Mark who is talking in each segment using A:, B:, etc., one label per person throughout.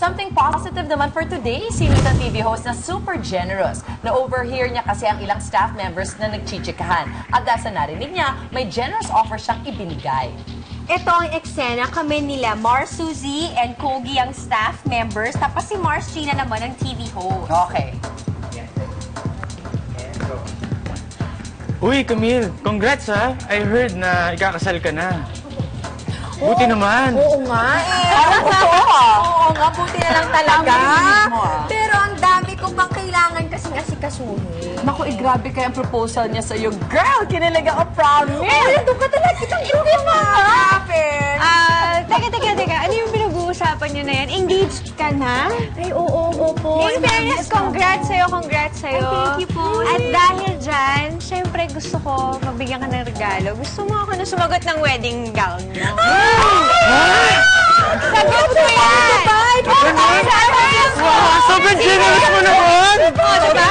A: Something positive naman for today, sino sa TV host na super generous. Na-overhear niya kasi ang ilang staff members na nagchichikahan. At dahil sa narinig niya, may generous offer siyang ibinigay.
B: Ito ang eksena kami nila, Mars Suzy and Kogi ang staff members, tapos si Mars Gina naman ang TV host.
A: Okay.
C: Uy, Camille, congrats ha. I heard na ikakasal ka na. Buti naman.
B: Oo nga eh. Oo nga, buti na lang talaga. Pero ang dami ko pang kailangan kasing asikasuhin.
A: Naku, grabe kaya ang proposal niya sa'yo. Girl, kinilig ako, promise!
B: Ay, doon ka talaga. Kitang hindi mo happen.
D: Teka. Ano yung pinag-uusapan nyo na yan? Engaged ka na?
B: Ay, oo po.
D: In fairness, congrats sa'yo.
B: Ay, thank you po.
D: At dahil dyan, syempre gusto ko mabigyan ka ng regalo. Gusto mo ako na sumagot ng wedding gown mo. Sagot mo yan!
C: Wow, sobrang generous mo naman!
D: Diba?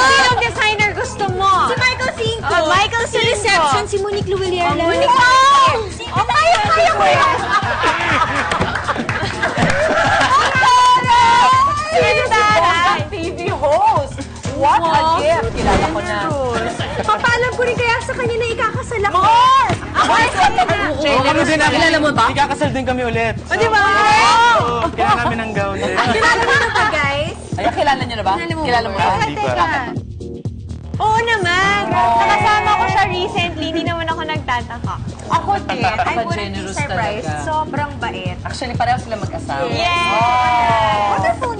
D: Sinong designer gusto mo?
B: Si Michael Cinco.
D: Michael
B: Sa
D: Cinco.
B: reception, si Monique Luwilier lang.
D: Monique
B: Kaya ko yan.
A: TV host! What a gift! Kilala ko na.
B: Papalam ko rin kaya sa kanya na ikakasal ako.
C: Oo, kami din ako.
A: Kilala mo ba?
C: Ikakasal din kami ulit. So,
B: Di ba?
C: Oo, kaya namin ng gown din.
B: Kilala mo na ba, guys?
A: Ay, kilala niyo na ba? Kilala mo ba?
C: Hindi pa.
D: Oo naman. Nakasama ko siya recently. Hindi naman ako nagtataka.
B: Ako din. I wouldn't be
A: Generous
B: surprised.
A: talaga.
B: Sobrang bait.
A: Actually, pareho sila mag-asawa.
D: Yeah!
B: Wonderful.